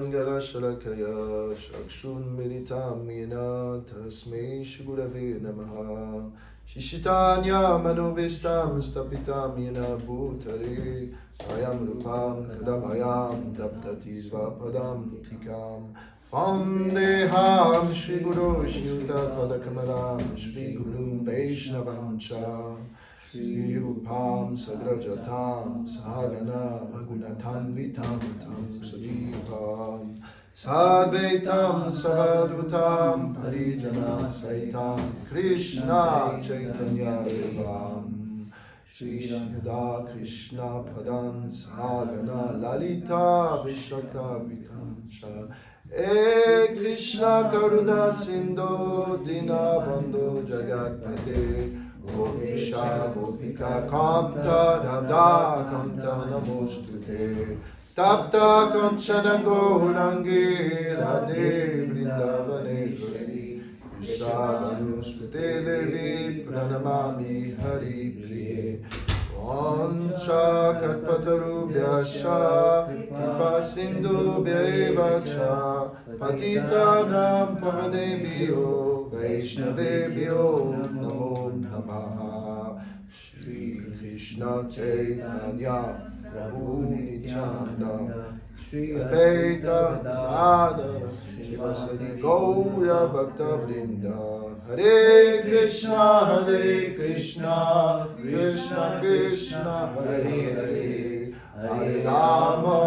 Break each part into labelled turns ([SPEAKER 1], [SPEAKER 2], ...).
[SPEAKER 1] Ajnangala Shalakaya Shakshun Militam Yena Tasmei Shigurave Namaha Shishitanya Manovistam Stapitam Yena Bhutare Swayam Rupam Kadamayam Daptati Svapadam Tikam Vandeham Shri Guru Shyuta Padakamalam Shri Guru Vaishnavam Cha Shri Rupam Sagrajatam Sahagana Magunatam Vitam Tam Sajivam Sadvaitam Savadutam Parijana Saitam Krishna Chaitanya Devam Shri Radha Krishna Padan Sahagana Lalita Vishaka Vitam Sha E Krishna Karuna Sindhu Dinabandhu Jagatpate Gopisha Gopika Kanta Radha Kanta Namostute Tapta Kanchana Gaurangi Radhe Vrindavaneshwari Vishavanuspute Devi Pranamami Hari Priye Vancha Karpatarubhyascha Kripa Sindhubhya Cha Patitanam Pavanebhyo Vaishnavebhyo Namo Namaha Shri Krishna Chaitanya Prabhu Nityananda Shri Advaita Gadadhara Shivasadi Gaura Bhakta Vrinda Hare Krishna Krishna Krishna Hare Hare Hare Rama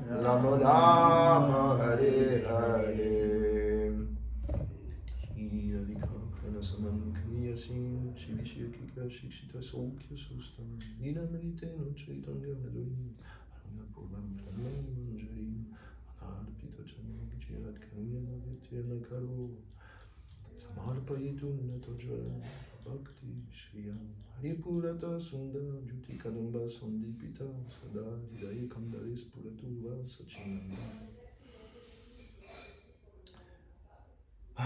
[SPEAKER 1] Rama Rama Hare Hare Pranasamam Kaniyasim Shivishya Shikshita Sokya Sustam Nina Meliteno Chaitanya Madurim Anga Purvam Pranam Manjarim Anarpita Chanam Jirat Karuya Navityana Karo Samarpayitum Natojara Bhakti Shriyam Haripurata Sundar Juti Kadamba Sandipita Sada Hidai Kandaris Puratuva Sachinam I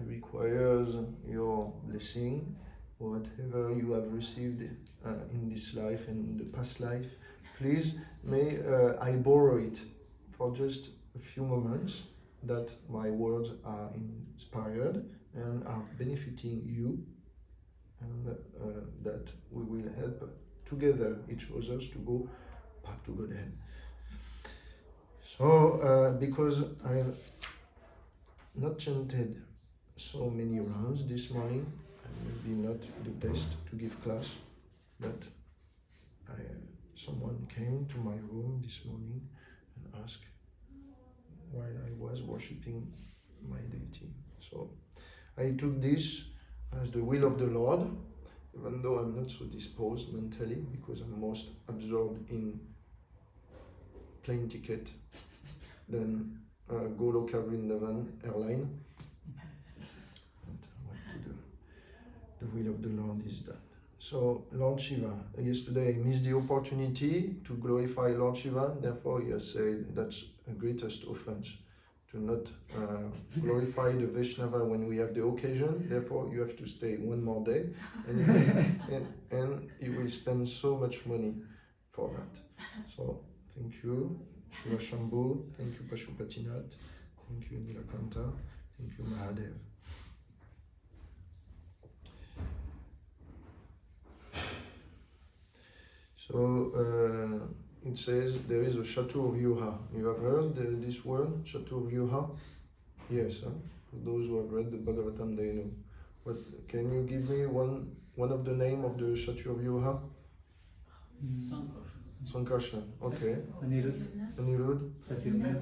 [SPEAKER 1] require your blessing, whatever you have received in this life and in the past life. Please, may I borrow it for just a few moments, that my words are inspired and are benefiting you, and that we will help together each other to go back to Godhead. So, because I have not chanted so many rounds this morning, and maybe not the best to give class, but someone came to my room this morning and asked while I was worshipping my deity. So I took this as the will of the Lord, even though I'm not so disposed mentally, because I'm most absorbed in plane ticket than Goloka Vrindavan airline. And what to do? The will of the Lord is that. So, Lord Shiva, yesterday I missed the opportunity to glorify Lord Shiva, therefore he has said that's a greatest offense, to not glorify the Vaishnava when we have the occasion, therefore you have to stay one more day, and you will spend so much money for that. So, thank you, Shiva Shambhu, thank you Pashupatinath, thank you Nilakanta, thank you Mahadev. So it says there is a Chaturvyuha. You have heard this word, Chaturvyuha? Yes, huh? For those who have read the Bhagavatam, they know. But can you give me one of the name of the Chaturvyuha? Sankarshan. Okay. Anirudh.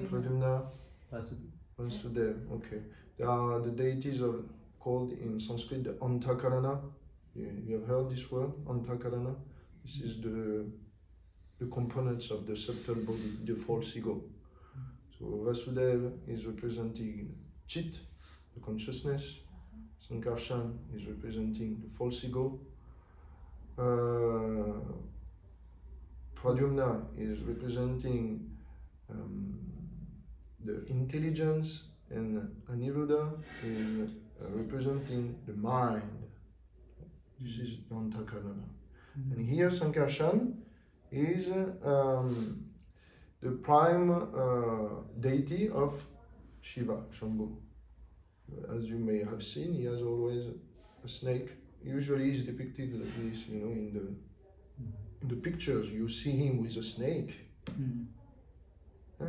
[SPEAKER 1] Pradyumna. Vasudev. Okay. The deities are called in Sanskrit the Antakarana. You have heard this word, Antakarana? This is the components of the subtle body, the false ego. So Vasudeva is representing Chit, the consciousness. Sankarshan is representing the false ego. Pradyumna is representing the intelligence, and Aniruddha is representing the mind. This is Antakarana. And here Sankarshan is the prime deity of Shiva, Shambhu. As you may have seen, he has always a snake. Usually he's depicted like this, you know, in the pictures you see him with a snake. Huh?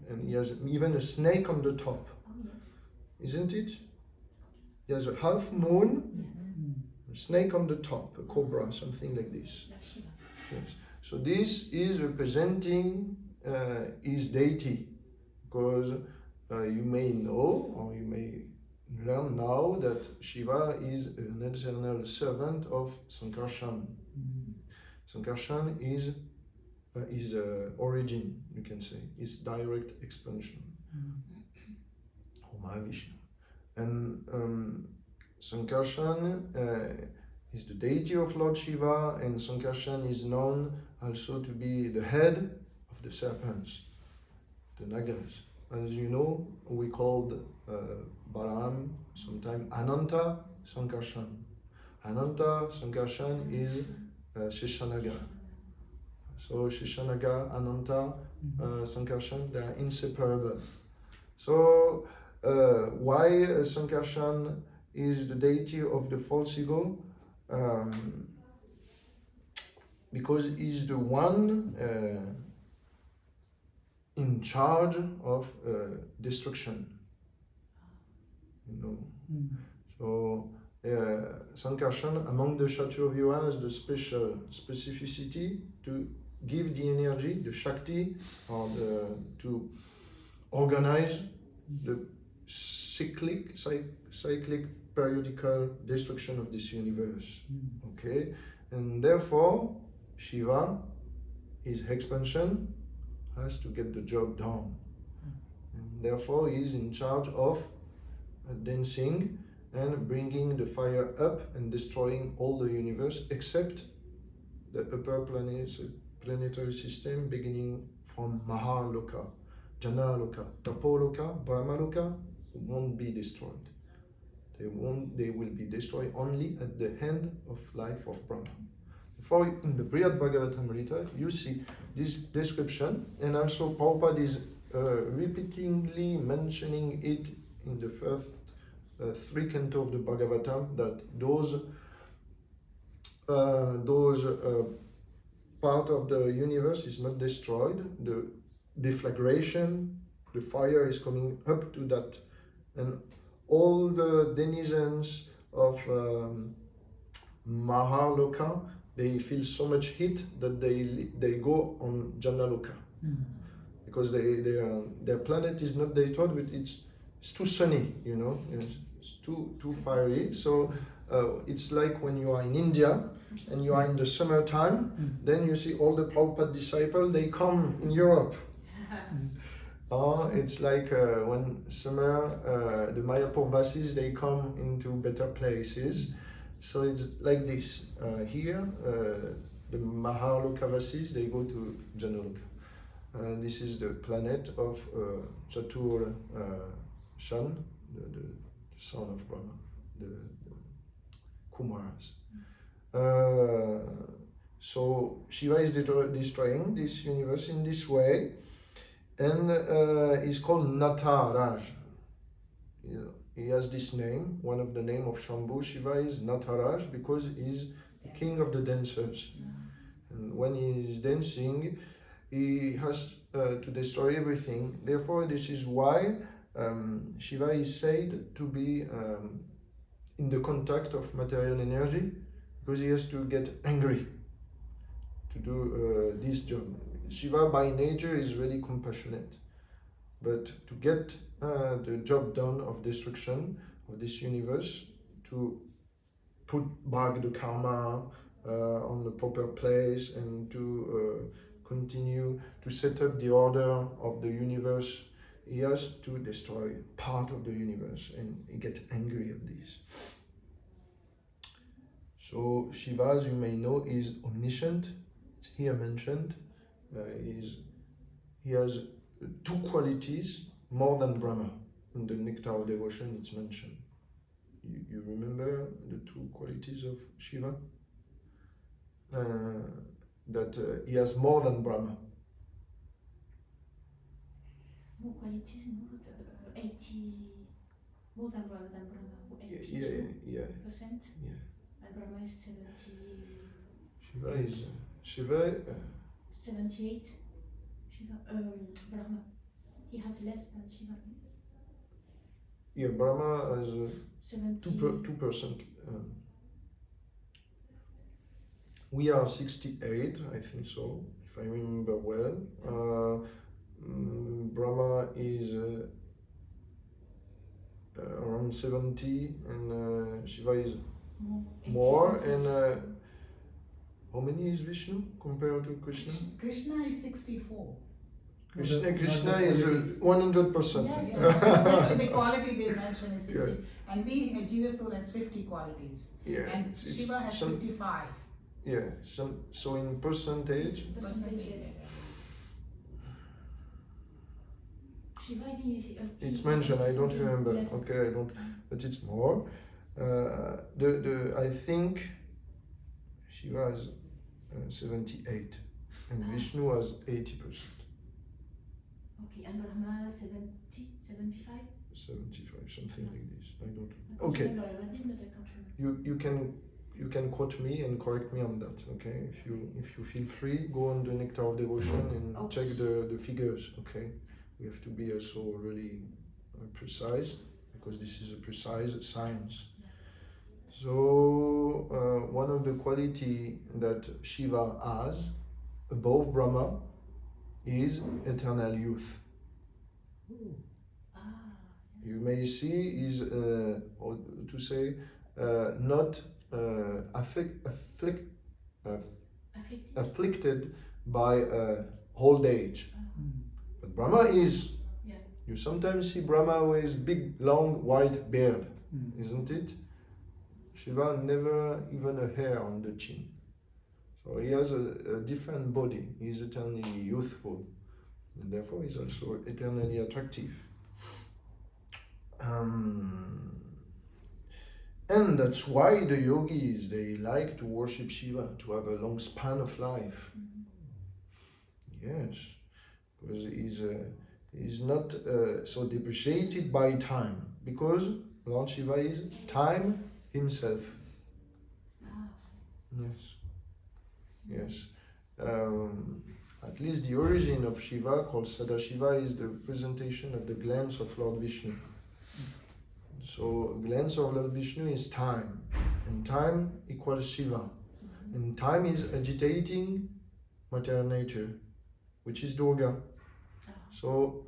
[SPEAKER 1] And he has even a snake on the top. Isn't it? He has a half moon, a snake on the top, a cobra, something like this. Yes. So this is representing his deity, because you may know, or you may learn now, that Shiva is an eternal servant of Sankarshan. Sankarshan is his origin, you can say, his direct expansion, or Mahavishnu. And Sankarshan is the deity of Lord Shiva, and Sankarshan is known also to be the head of the serpents, the Nagas. As you know, we called Balaam sometimes Ananta Sankarshan. Ananta Sankarshan is Sheshanaga. So Sheshanaga, Ananta, Sankarshan, they are inseparable. So why Sankarshan is the deity of the false ego? Because he's the one in charge of destruction. You know. So Sankarshan among the Chaturvyuha has the specificity to give the energy, the Shakti, or to organize the cyclic periodical destruction of this universe. Okay, and therefore Shiva, his expansion, has to get the job done, and therefore he is in charge of dancing and bringing the fire up and destroying all the universe except the upper planetary system, beginning from Mahaloka, Janaloka, Tapoloka, Brahmaloka won't be destroyed. They will be destroyed only at the end of life of Brahma. Therefore, in the Brihad Bhagavatamrita, you see this description, and also Prabhupada is repeatedly mentioning it in the first three cantos of the Bhagavatam, that those part of the universe is not destroyed. The deflagration, the fire is coming up to that, and all the denizens of Mahaloka, they feel so much heat that they go on Janaloka, because their planet is not destroyed, but it's too sunny, you know, it's too fiery. So it's like when you are in India and you are in the summertime, then you see all the Prabhupada disciples, they come in Europe. It's like when summer, the Mayapur Vasis, they come into better places. So it's like this. Here, the Mahaloka Vasis, they go to Janaloka. This is the planet of Chatur Shan, the son of Brahma, the Kumaras. So Shiva is destroying this universe in this way, and is called Nataraj. You know, he has this name. One of the name of Shambhu, Shiva, is Nataraj, because he is the king of the dancers. And when he is dancing, he has to destroy everything. Therefore, this is why Shiva is said to be in the contact of material energy, because he has to get angry to do this job. Shiva by nature is really compassionate, but to get the job done of destruction of this universe, to put back the karma on the proper place, and to continue to set up the order of the universe, he has to destroy part of the universe, and he gets angry at this. So Shiva, as you may know, is omniscient. It's here mentioned. He has two qualities more than Brahma. In the Nectar of Devotion, it's mentioned. You remember the two qualities of Shiva? That he has more than Brahma.
[SPEAKER 2] more qualities, no? 80 more than Brahma, 80
[SPEAKER 1] Yeah.
[SPEAKER 2] percent.
[SPEAKER 1] Yeah.
[SPEAKER 2] And Brahma is 70.
[SPEAKER 1] Shiva.
[SPEAKER 2] 78. Shiva. Brahma. He has less than Shiva.
[SPEAKER 1] Yeah, Brahma has
[SPEAKER 2] 70.
[SPEAKER 1] 2%. We are 68, I think so, if I remember well. Brahma is around 70, and Shiva is more. And how many is Vishnu compared to Krishna?
[SPEAKER 3] Krishna is 64.
[SPEAKER 1] Krishna is 100%.
[SPEAKER 2] Yes.
[SPEAKER 3] That's the quality they mention is 60.
[SPEAKER 1] Yeah.
[SPEAKER 3] And we, Jiva Soul has 50 qualities.
[SPEAKER 1] Yeah.
[SPEAKER 3] And Shiva has 55.
[SPEAKER 1] Yeah, so in percentage.
[SPEAKER 2] Percentages. Shiva, I think
[SPEAKER 1] It's mentioned, I don't remember.
[SPEAKER 2] Yes.
[SPEAKER 1] Okay, I don't, but it's more. I think Shiva has 78, and Vishnu has 80%.
[SPEAKER 2] Okay, and Brahma 70, 75?
[SPEAKER 1] 75, something like this. I don't.
[SPEAKER 2] I
[SPEAKER 1] Okay.
[SPEAKER 2] remember already, but I can't remember.
[SPEAKER 1] You can quote me and correct me on that. Okay, if you feel free, go on the Nectar of Devotion and check the figures. Okay, we have to be also really precise, because this is a precise science. So one of the quality that Shiva has above Brahma is eternal youth. You may see is or to say not afflicted by old age. But Brahma is.
[SPEAKER 2] Yeah.
[SPEAKER 1] You sometimes see Brahma with big, long, white beard, isn't it? Shiva never even a hair on the chin. So he has a different body. He is eternally youthful, and therefore he's also eternally attractive. And that's why the yogis, they like to worship Shiva, to have a long span of life. Yes, because he's not so depreciated by time, because Lord Shiva is time himself. Yes. At least the origin of Shiva, called Sadashiva, is the presentation of the glance of Lord Vishnu. So glance of Lord Vishnu is time, and time equals Shiva, and time is agitating material nature, which is Durga. So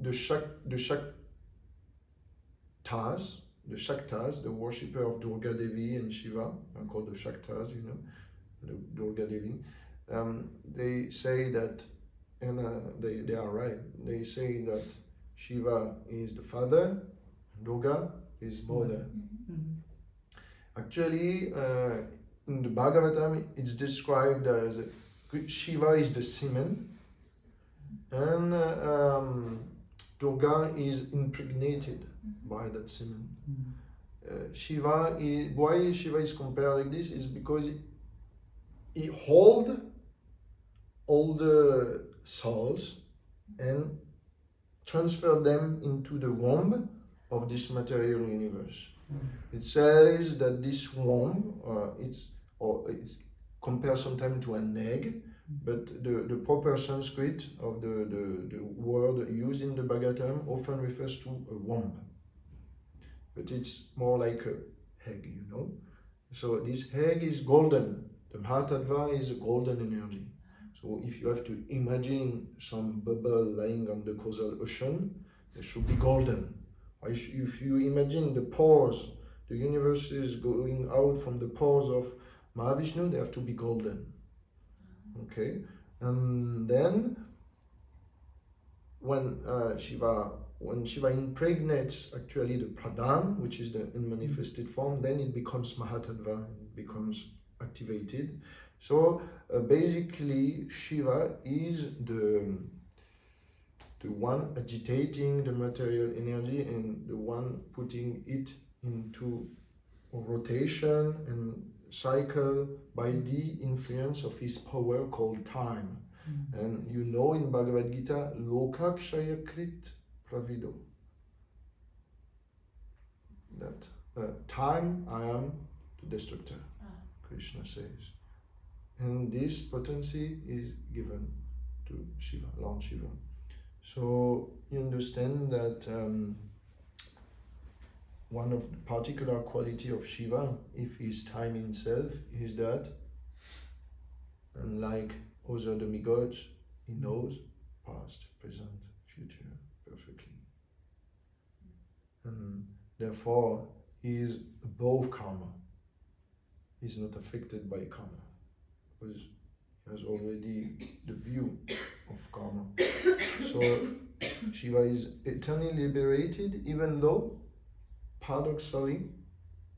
[SPEAKER 1] the Shaktas, the worshipper of Durga Devi and Shiva, are called the Shaktas, the Durga Devi. They say that, and they are right, they say that Shiva is the father, Durga is mother. Actually, in the Bhagavatam, it's described as Shiva is the semen, and Durga is impregnated by that semen. Why Shiva is compared like this is because he holds all the souls and transfer them into the womb of this material universe. It says that this womb, it's compared sometimes to an egg, but the proper Sanskrit of the word used in the Bhagavatam often refers to a womb. But it's more like a egg, So this egg is golden. The Mahatattva is a golden energy. So if you have to imagine some bubble lying on the causal ocean, it should be golden. If you imagine the pores, the universe is going out from the pores of Mahavishnu, they have to be golden. Okay? And then when Shiva impregnates actually the Pradhan, which is the unmanifested form, then it becomes Mahatattva, it becomes activated. So basically Shiva is the one agitating the material energy and the one putting it into rotation and cycle by the influence of his power called time. And you know in Bhagavad Gita, Lokakshaya Krit Pravido. That time I am the destructor, Krishna says. And this potency is given to Shiva, Lord Shiva. So you understand that one of the particular quality of Shiva, if he is time himself, is that, unlike other demigods, he knows past, present, future perfectly. And therefore, he is above karma. He is not affected by karma, because he has already the view of karma. So Shiva is eternally liberated, even though paradoxically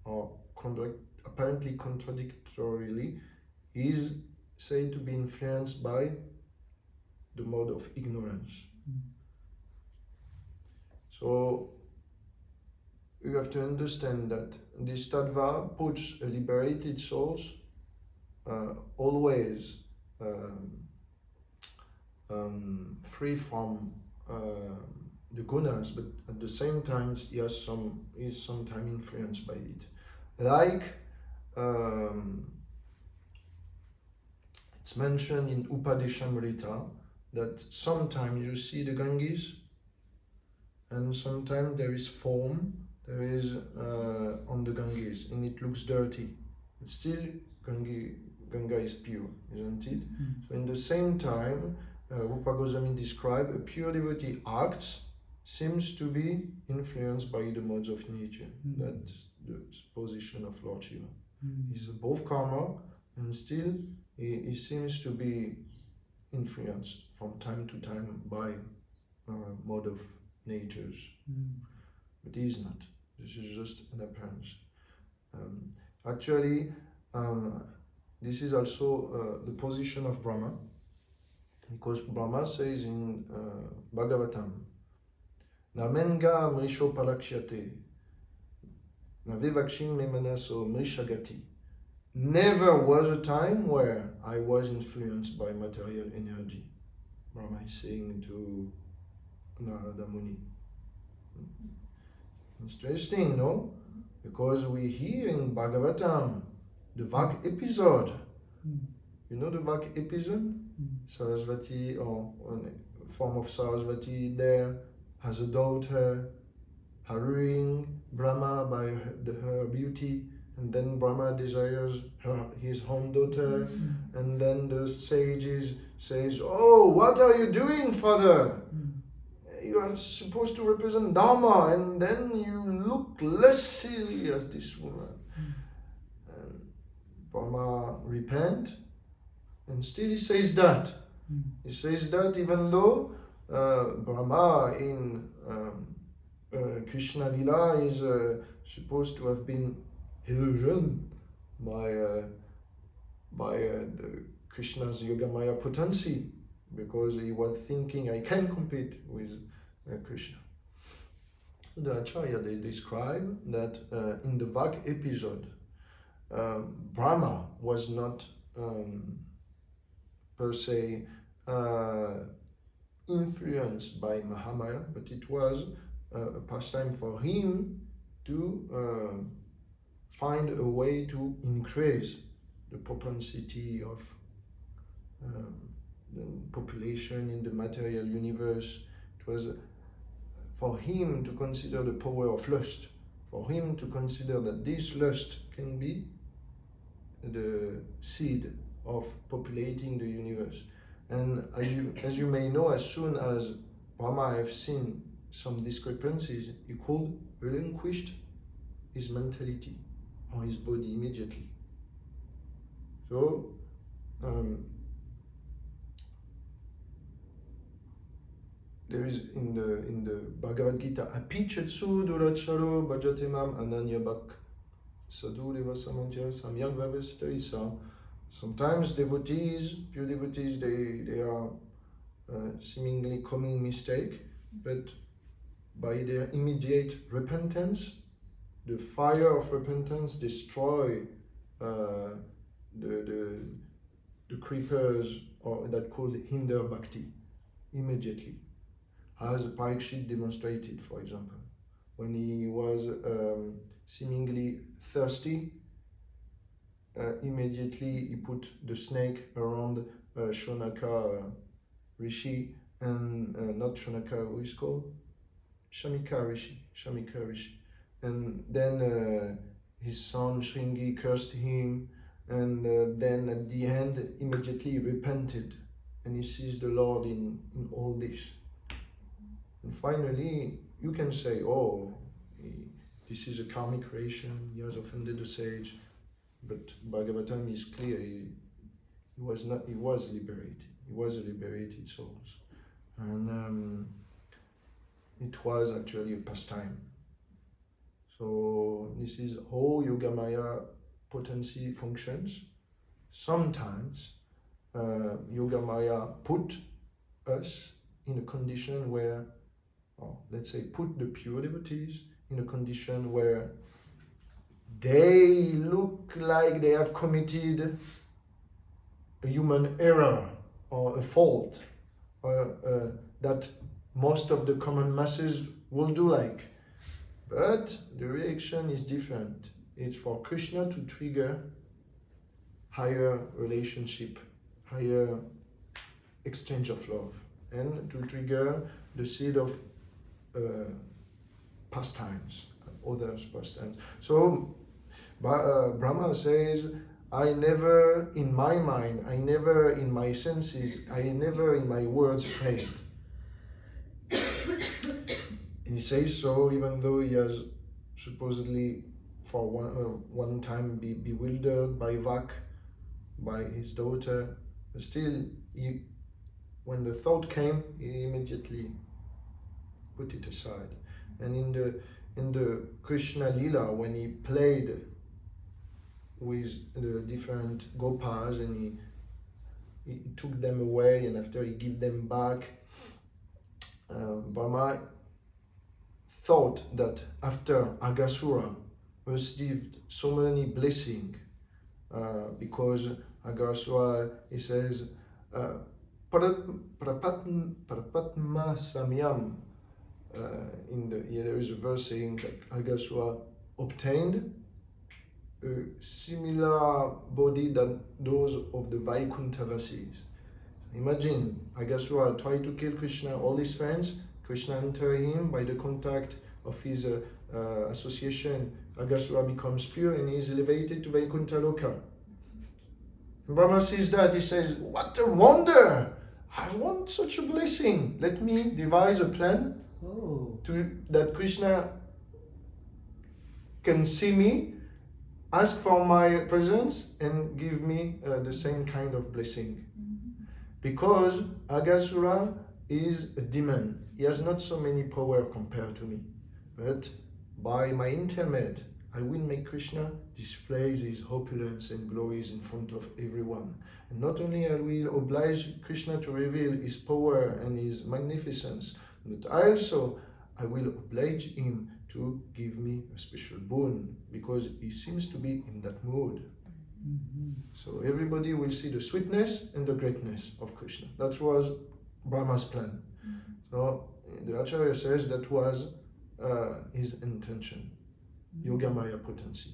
[SPEAKER 1] or apparently contradictorily, he is said to be influenced by the mode of ignorance. So you have to understand that this tattva puts a liberated soul always free from the gunas, but at the same time he is sometimes influenced by it. Like it's mentioned in Upadeshamrita that sometimes you see the Ganges, and sometimes there is foam. There is on the Ganges, and it looks dirty. But still, Ganga is pure, isn't it? So in the same time, Rupa Goswami described a pure devotee acts seems to be influenced by the modes of nature. That's the position of Lord Shiva. He's above karma, and still he seems to be influenced from time to time by mode of natures. But he is not. This is just an appearance. Actually, this is also the position of Brahma, because Brahma says in Bhagavatam, Namenga mrisho palakshate, navivakshim memanaso mrishagati. Never was a time where I was influenced by material energy. Brahma is saying to Narada Muni. Interesting, no? Because we hear in Bhagavatam the Vak episode. You know the Vak episode? Sarasvati, or a form of Sarasvati there, has a daughter, hurrying Brahma by her beauty, and then Brahma desires his own daughter, and then the sages says, "Oh, what are you doing, father? You are supposed to represent Dharma, and then you look less silly as this woman." And Brahma repent, and still he says that. He says that even though Brahma in Krishna Lila is supposed to have been illusioned by the Krishna's Yogamaya potency, because he was thinking, I can compete with Krishna. The Acharya, they describe that in the Vak episode, Brahma was not per se influenced by Mahamaya, but it was a pastime for him to find a way to increase the propensity of the population in the material universe. It was for him to consider the power of lust, for him to consider that this lust can be the seed of populating the universe. And as you may know, as soon as Brahma have seen some discrepancies, he could relinquish his mentality or his body immediately. So there is in the Bhagavad Gita, Apichetsu duracharo bhajatemam ananyabak sadhu deva samantya samyak vavesita isa. Sometimes devotees, pure devotees, they are seemingly committing mistake, but by their immediate repentance, the fire of repentance destroy the creepers or that could hinder bhakti immediately, as Parikshit demonstrated, for example. When he was seemingly thirsty, immediately he put the snake around Shonaka Rishi, and not Shonaka, who is called? Shamika Rishi. And then his son Shringi cursed him, and then at the end, immediately he repented, and he sees the Lord in all this. And finally, you can say, oh, this is a karmic creation, he has offended the sage, but Bhagavatam is clear, he was liberated. He was a liberated soul. And it was actually a pastime. So this is how Yogamaya potency functions. Sometimes Yogamaya put us in a condition where, or let's say put the pure devotees in a condition where they look like they have committed a human error or a fault, or that most of the common masses will do like. But the reaction is different. It's for Krishna to trigger higher relationship, higher exchange of love, and to trigger the seed of pastimes, others' pastimes. So Brahma says, I never in my mind, I never in my senses, I never in my words failed. And he says so even though he has supposedly for one time be bewildered by Vak, by his daughter, but still when the thought came, he immediately put it aside. And in the Krishna Lila, when he played with the different gopas and he took them away, and after he gave them back, Brahma thought that after Aghasura received so many blessings, because Aghasura, he says, Prapatma Samyam, there is a verse saying that Aghasura obtained a similar body than those of the Vaikuntavasis. Imagine, Aghasura tried to kill Krishna, all his friends. Krishna entered him by the contact of his association. Aghasura becomes pure and he is elevated to Vaikuntha Loka. Brahma sees that, he says, what a wonder! I want such a blessing. Let me devise a plan that Krishna can see me, ask for my presence, and give me the same kind of blessing. Because Aghasura is a demon. He has not so many power compared to me. But by my intermed, I will make Krishna display his opulence and glories in front of everyone. And not only I will oblige Krishna to reveal his power and his magnificence, but I will oblige him to give me a special boon, because he seems to be in that mood. So everybody will see the sweetness and the greatness of Krishna. That was Brahma's plan. So the Acharya says that was his intention, Yogamaya potency.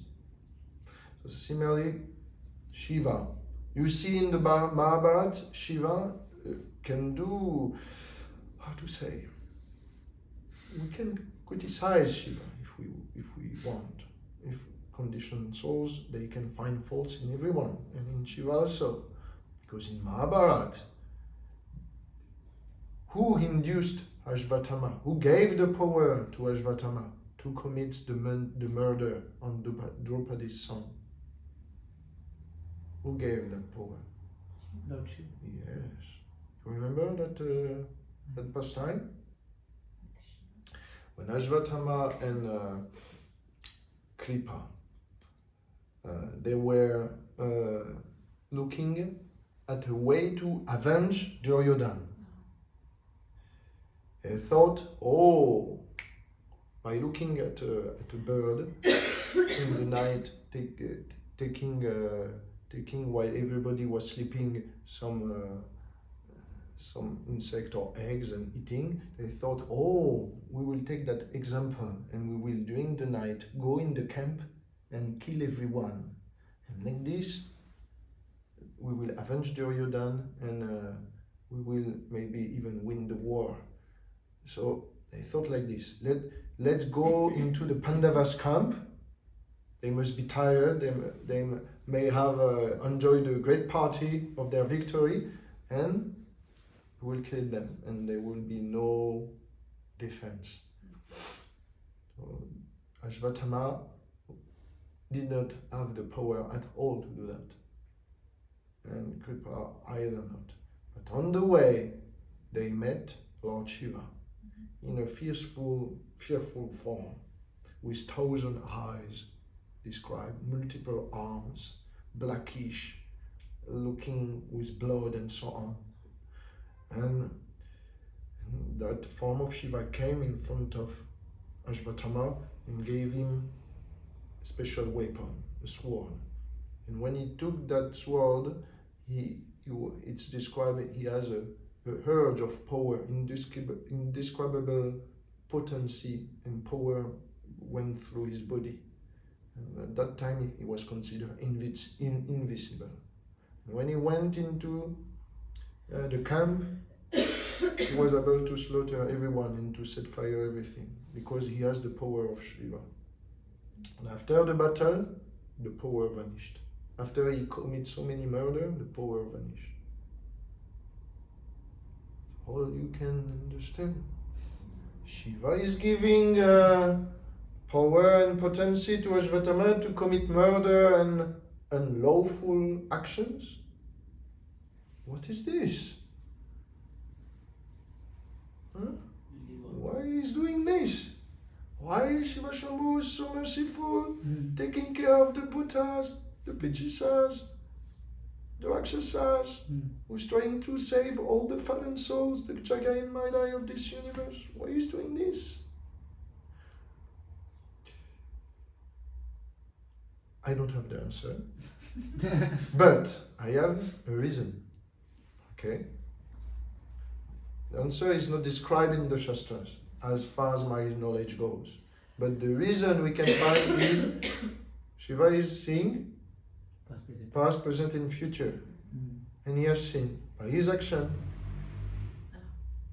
[SPEAKER 1] So similarly, Shiva. You see in the Mahabharata, Shiva can do, how to say, we can criticize Shiva if we want. If conditioned souls, they can find faults in everyone, and in Shiva also. Because in Mahabharata, who induced Ashvatthama? Who gave the power to Ashvatthama to commit the murder on Draupadi's son? Who gave that power?
[SPEAKER 4] Lord Shiva.
[SPEAKER 1] Yes. You remember that pastime? When Ashvatthama and Kripa, they were looking at a way to avenge Duryodhana. They thought, by looking at a bird in the night, taking while everybody was sleeping some some insect or eggs and eating, they thought, oh, we will take that example and we will during the night go in the camp and kill everyone. And like this, we will avenge Duryodhan and we will maybe even win the war. So they thought like this, let's go into the Pandavas camp. They must be tired, they may have enjoyed a great party of their victory, and we will kill them and there will be no defense. So, Ashvatthama did not have the power at all to do that, and Kripa either not. But on the way, they met Lord Shiva in a fearful form, with 1,000 eyes, described, multiple arms, blackish, looking with blood and so on. And that form of Shiva came in front of Ashvatthama and gave him a special weapon, a sword. And when he took that sword, it's described he has a urge of power, indescribable potency and power went through his body. And at that time he was considered invisible. And when he went into the camp, he was able to slaughter everyone and to set fire everything, because he has the power of Shiva. And after the battle, the power vanished. After he committed so many murders, the power vanished. All you can understand. Shiva is giving power and potency to Ashvatthama to commit murder and unlawful actions. What is this? Huh? Why is doing this? Why Shiva Shambhu is so merciful, taking care of the Bhutas, the Pichisas, the Rakshasas, who's trying to save all the fallen souls, the Jagai and Madai of this universe. Why is doing this? I don't have the answer, but I have a reason. Okay? The answer is not described in the Shastras, as far as my knowledge goes. But the reason we can find is Shiva is seeing past, present, and future. And he has seen by his action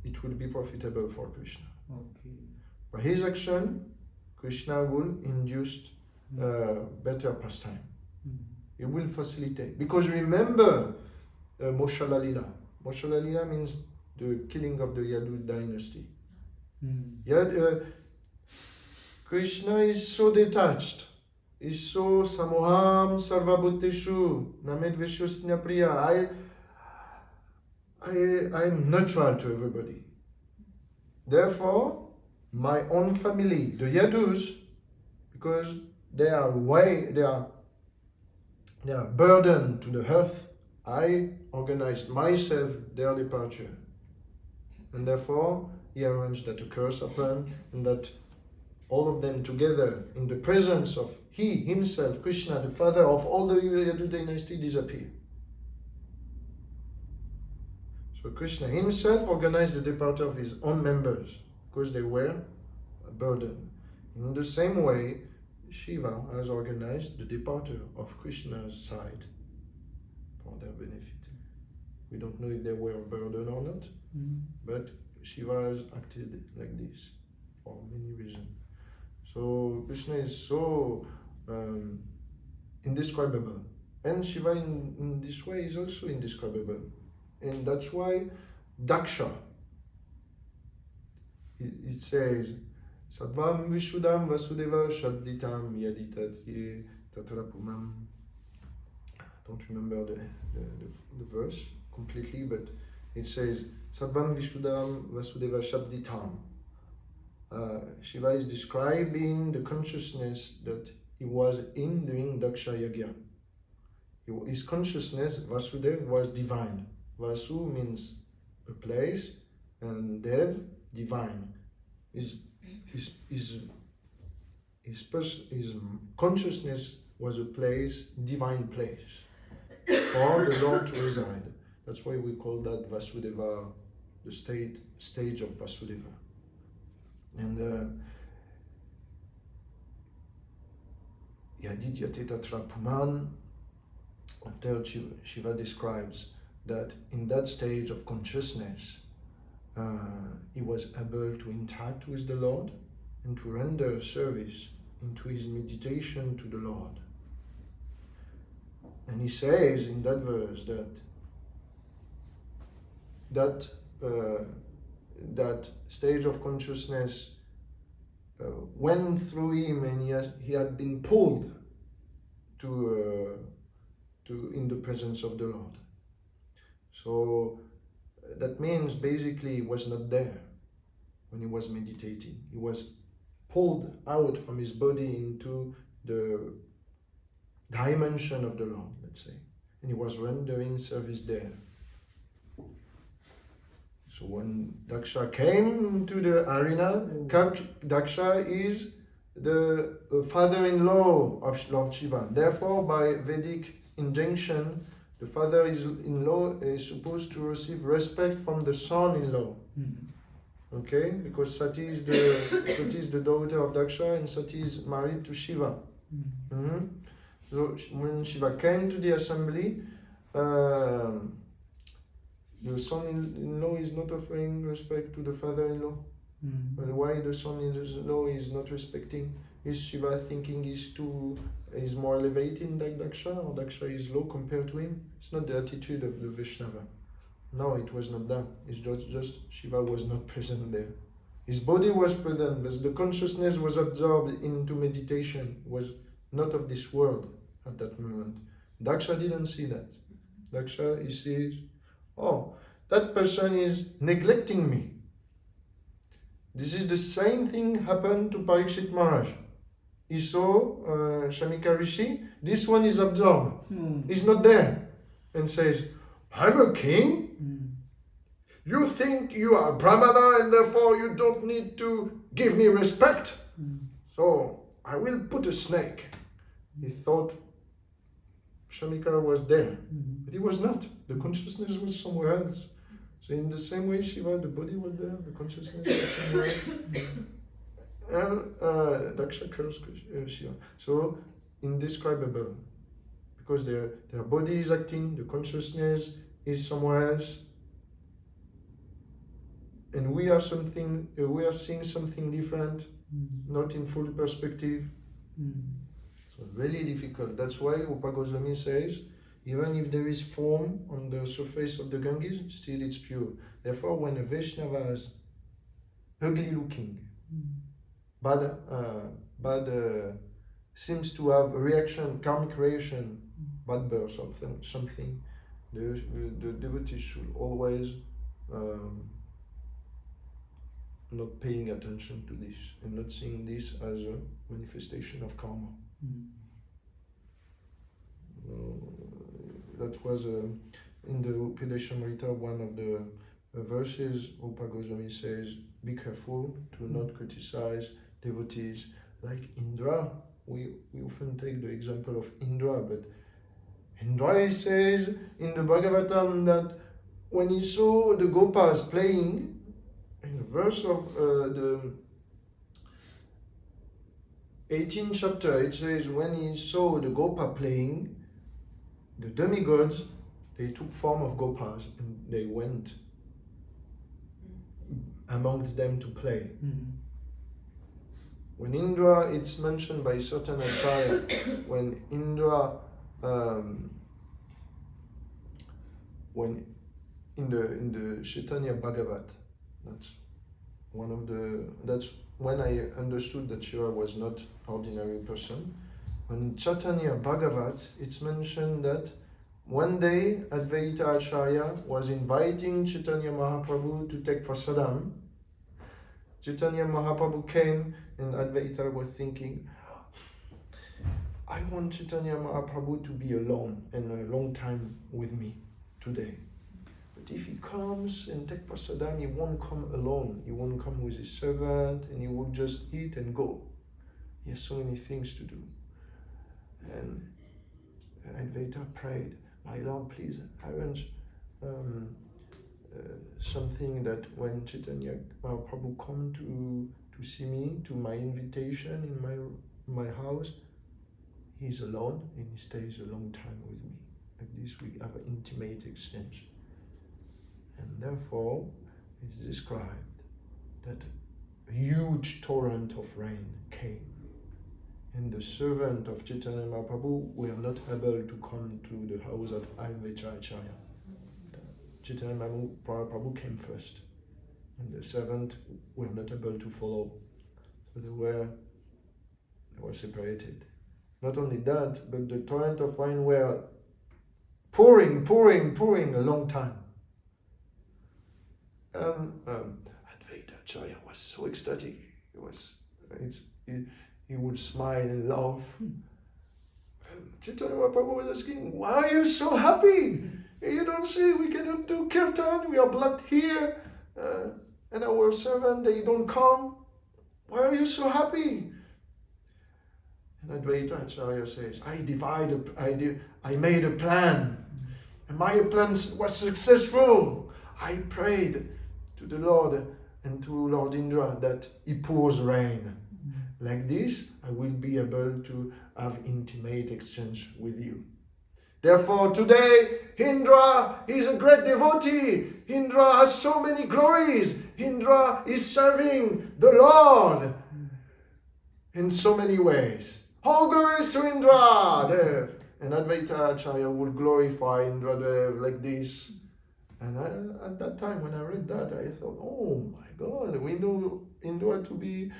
[SPEAKER 1] it will be profitable for Krishna.
[SPEAKER 4] Okay.
[SPEAKER 1] By his action, Krishna will induce better pastime. It will facilitate. Because remember Moshala Lila. Moshala Lila means the killing of the Yadu dynasty. Krishna is so detached. Is so samoham sarvabhuteshu named vishusnya priya. I'm neutral to everybody. Therefore, my own family, the Yadus, because they are burdened to the earth, I organized myself their departure. And therefore, he arranged that a curse happened and that all of them together in the presence of he himself, Krishna, the father of all the Yadu dynasty, disappear. So Krishna himself organized the departure of his own members because they were a burden. In the same way, Shiva has organized the departure of Krishna's side for their benefit. We don't know if they were a burden or not, but Shiva has acted like this for many reasons. So Krishna is so indescribable, and Shiva in this way is also indescribable, and that's why Daksha, it says Sattvam Vishudam Vasudeva Shadditam Yaditatye Tatrapumam. I don't remember the verse completely, but it says Sattvam Vishudam Vasudeva Shabditam. Shiva is describing the consciousness that he was in during Daksha Yagya. His consciousness, Vasudeva, was divine. Vasu means a place, and Dev, divine. His consciousness was a place, divine place, for the Lord to reside. That's why we call that Vasudeva, the stage of Vasudeva. And Yadidya Teta Puman, after Shiva describes that in that stage of consciousness, he was able to interact with the Lord and to render service into his meditation to the Lord. And he says in that verse that stage of consciousness went through him, and he had been pulled to in the presence of the Lord. So that means basically he was not there when he was meditating. He was pulled out from his body into the dimension of the Lord, let's say, and he was rendering service there. So when Daksha came to the arena, Daksha is the father-in-law of Lord Shiva. Therefore, by Vedic injunction, the father-in-law is supposed to receive respect from the son-in-law. Okay, because Sati is the daughter of Daksha, and Sati is married to Shiva. So when Shiva came to the assembly, the son-in-law is not offering respect to the father-in-law. And why the son-in-law is not respecting? Is Shiva thinking he's more elevated than Daksha, or Daksha is low compared to him? It's not the attitude of the Vaishnava. No, it was not that. It's just Shiva was not present there. His body was present, but the consciousness was absorbed into meditation, was not of this world at that moment. Daksha didn't see that. Daksha, he sees, oh, that person is neglecting me. This is the same thing happened to Parikshit Maharaj. He saw Shamika Rishi, this one is absorbed. He's not there. And says, I'm a king. You think you are Brahmana and therefore you don't need to give me respect. So I will put a snake. He thought Shamika was there, but he was not. The consciousness was somewhere else. So in the same way, Shiva, the body was there, the consciousness was somewhere else. And Daksha cursed Shiva. So indescribable, because their body is acting, the consciousness is somewhere else, and we are seeing something different, not in full perspective. So really difficult. That's why Rupa Goswami says, even if there is form on the surface of the Ganges, still it's pure. Therefore, when a Vaishnava is ugly looking, bad seems to have a reaction, karmic reaction, bad birth, something, the devotees should always not paying attention to this and not seeing this as a manifestation of karma. That was in the Upadeshamrita, one of the verses. Rupa Goswami says, be careful to not criticize devotees like Indra. We often take the example of Indra, but Indra says in the Bhagavatam that when he saw the Gopas playing, in the verse of the 18th chapter, it says, when he saw the Gopa playing, the demigods, they took form of Gopas and they went amongst them to play. When Indra, it's mentioned by certain acharya, when Indra, when in the Chaitanya Bhagavat, that's when I understood that Shiva was not ordinary person. When Chaitanya Bhagavat, it's mentioned that one day Advaita Acharya was inviting Chaitanya Mahaprabhu to take prasadam. Chaitanya Mahaprabhu came and Advaita was thinking, I want Chaitanya Mahaprabhu to be alone and a long time with me today. But if he comes and take prasadam, he won't come alone. He won't come with his servant and he will just eat and go. He has so many things to do. And Advaita prayed, my Lord, please arrange something that when Chaitanya Prabhu come to see me, to my invitation in my house, he's alone and he stays a long time with me. Like this we have an intimate exchange. And therefore, it's described that a huge torrent of rain came. And the servant of Chaitanya Mahaprabhu were not able to come to the house of Acharya. Chaitanya Mahaprabhu came first, and the servant were not able to follow. So they were separated. Not only that, but the torrent of rain were pouring a long time. Advaita Acharya was so ecstatic. He would smile and laugh. Chaitanya Mahaprabhu was asking, "Why are you so happy? You don't see we cannot do kirtan, we are blocked here, and our servant, they don't come. Why are you so happy?" And Advaita Acharya says, I made a plan, and my plan was successful. I prayed to the Lord and to Lord Indra that he pours rain. Like this, I will be able to have intimate exchange with you. Therefore, today, Indra is a great devotee. Indra has so many glories. Indra is serving the Lord in so many ways. All glories to Indra Dev. And Advaita Acharya would glorify Indra Dev like this. And at that time, when I read that, I thought, oh my God, we know Indra to be,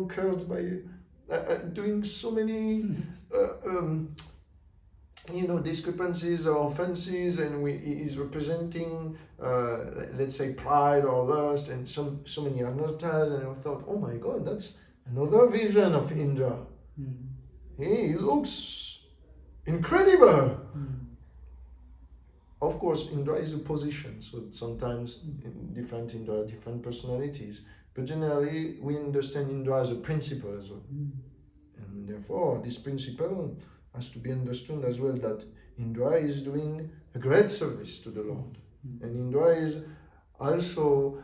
[SPEAKER 1] cursed by doing so many, discrepancies or offenses, and he is representing, let's say, pride or lust, and so many anarthas. And I thought, oh my God, that's another vision of Indra. He looks incredible. Of course, Indra is a position, so sometimes different Indra, different personalities. But generally, we understand Indra as a principle as well. And therefore, this principle has to be understood as well, that Indra is doing a great service to the Lord. And Indra is also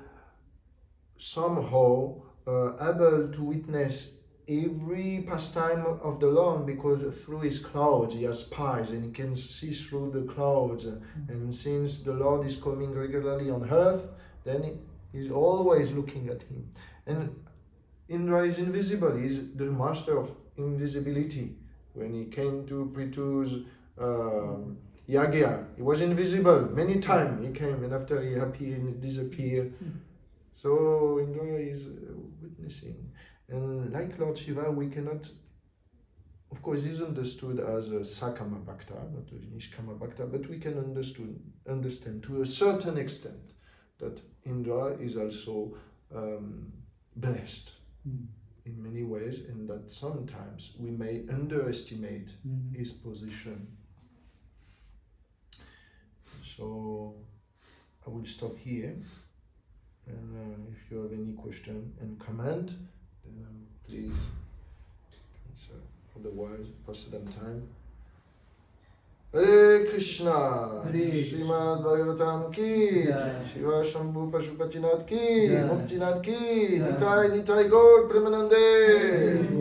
[SPEAKER 1] somehow able to witness every pastime of the Lord, because through his clouds he has spies and he can see through the clouds. And since the Lord is coming regularly on earth, then he's always looking at him. And Indra is invisible. He's the master of invisibility. When he came to Prithu's Yagya, he was invisible. Many times he came, and after he appeared, he disappeared. So Indra is witnessing. And like Lord Siva, we cannot, of course, he's understood as a Sakama Bhakta, not a Nishkama Bhakta, but we can understand to a certain extent that Indra is also blessed in many ways, and that sometimes we may underestimate his position. So I will stop here, and if you have any question and comment, then please answer. Otherwise, pass them time. Hare Krishna, Srimad Bhagavatam ki, Shiva Shambhu Pashupatinath ki, Muktinath ki, Nitai Gaur Premanande.